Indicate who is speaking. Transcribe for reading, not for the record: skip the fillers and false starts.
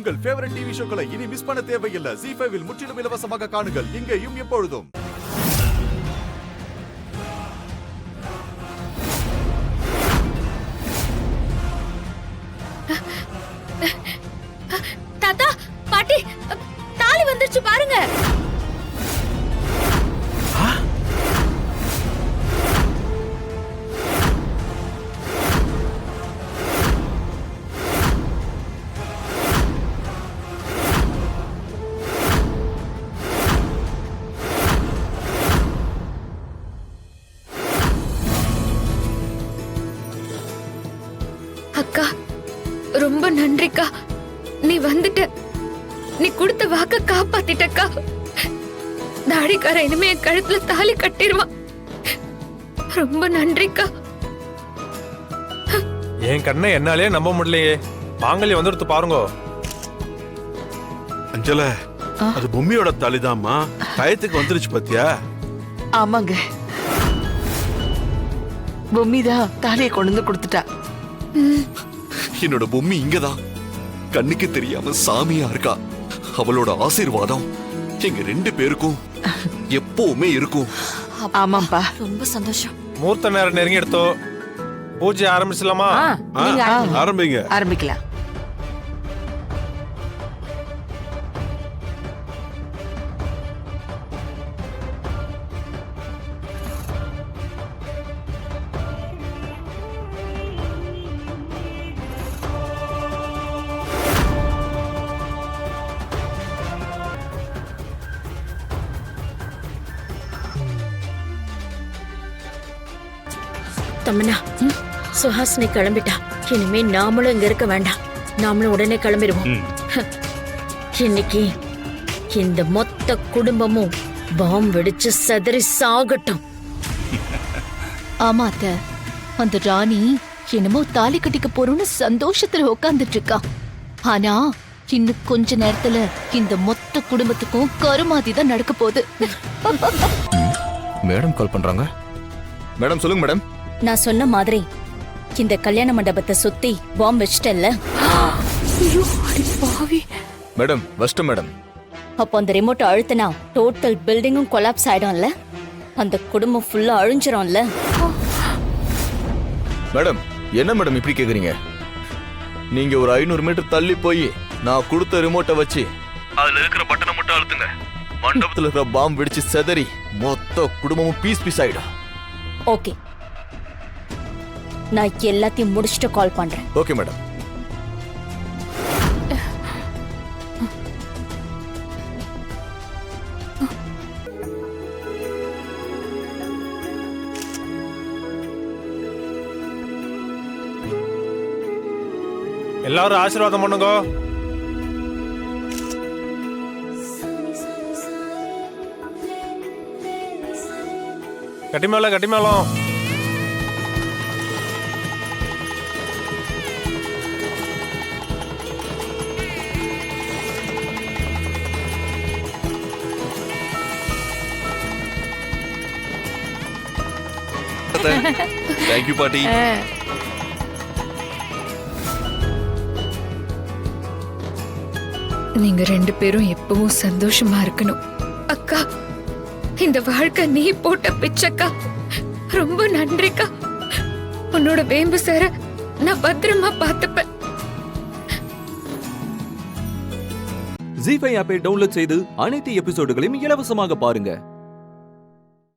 Speaker 1: உங்கள் favourite TV ஷோக்களை இனி miss பண்ண தேவையில்லை. ZEE5 இல் முற்றிலும் இலவசமாக காணுங்கள். இங்கேயும் எப்பொழுதும்.
Speaker 2: தாத்தா, பாட்டி, தாலி வந்துருச்சு பாருங்க. அக்கா, ரொம்ப நன்றிக்கா. நீ வந்துட்ட. நீ கொடுத்த வாக்க காப்பாத்திட்டக்கா. தாடிக்கார இனிமே என் கழுத்துல தாலி கட்டிடுவான். ரொம்ப நன்றிக்கா.
Speaker 3: என் கண்ணை என்னாலே நம்ப முடியலையே. மாங்கல்யம் வந்துடுத்து பாருங்க.
Speaker 4: அஞ்சல, அது பொம்மியோட தாலிதாம்மா. டயத்துக்கு வந்துருச்சு பாத்தியா?
Speaker 5: ஆமாங்க, பொம்மிதான் தாலியை கொண்டு வந்து கொடுத்துட்டா.
Speaker 1: என்னோட பொம்மி இங்கதான். கண்ணுக்கு தெரியாம சாமியா இருக்கா. அவளோட ஆசீர்வாதம் எங்க 2 பேருக்கும் எப்பவுமே இருக்கும்.
Speaker 5: ஆமாப்பா,
Speaker 2: ரொம்ப சந்தோஷம்.
Speaker 3: மூர்த்த நேரம் நெருங்கி எடுத்தோ. பூஜை ஆரம்பிச்சலாமா?
Speaker 4: ஆரம்பிங்க.
Speaker 5: ஆரம்பிக்கலாம்.
Speaker 2: தம்மனா, சுஹாசினி கிளம்பிட்டா. இனிமே நாமளும் இங்க இருக்க வேண்டாம். நாமளும் உடனே கிளம்பிடுவோம். இன்னைக்கு இந்த மொத்த குடும்பமும் பாம் வெடிச்சு சதறி சாகட்டும்.
Speaker 6: ஆமா அத்தை, அந்த ராணி என்னமோ தாலி கட்டிக்க போறோம்னு சந்தோஷத்துல உட்கார்ந்துட்டு இருக்கா. ஆனா இன்னும் கொஞ்ச நேரத்துல இந்த மொத்த குடும்பத்துக்கும் கருமாதி தான் நடக்க போகுது.
Speaker 7: மேடம் கால் பண்றாங்க. மேடம் சொல்லுங்க மேடம்.
Speaker 2: நான் சொன்ன மாதிரி இந்த கல்யாண மண்டபத்தை சுத்தி பாம் வச்சிட்டல்ல?
Speaker 7: மேடம் வஷ்டம் மேடம்.
Speaker 2: அப்போ அந்த ரிமோட் அழுத்தினா டோட்டல் பில்டிங்கும் கொலாப்ஸ் ஆயிடும்ல? அந்த குடும்பம் ஃபுல்லா அழிஞ்சிரும்ல?
Speaker 7: மேடம் என்ன மேடம் இப்படி கேக்குறீங்க? நீங்க ஒரு 500 மீட்டர் தள்ளி போய் நான் கொடுத்த ரிமோட்டை வச்சு அதுல இருக்கிற பட்டனை மட்டும் அழுத்துங்க. மண்டபத்துல இருக்கிற பாம் வெடிச்சு செதறி மொத்த குடும்பமும் பீஸ் பீஸ் ஆயிடும்.
Speaker 2: ஓகே, நான் எல்லாத்தையும் முடிச்சுட்டு கால் பண்றேன்.
Speaker 7: Okay madam.
Speaker 3: எல்லாரும் ஆசீர்வாதம் பண்ணுங்க. கட்டிமேளம் கட்டிமேளம்.
Speaker 1: தேங்க்யூ பாட்டி.
Speaker 8: நீங்க 2 பேரும் எப்பவும் சந்தோஷமா இருக்கணும். அக்கா, இந்த வாழ்க்கை நீ போட்ட பிச்சைக்கா. ரொம்ப நன்றிக்கா. உன்னோட வேம்பு சார நான் பத்திரமா பார்த்துப்பேன்.
Speaker 9: ZEE5 ஆப்பை டவுன்லோட் செய்து அனைத்து எபிசோடுகளையும் இலவசமாக பாருங்க.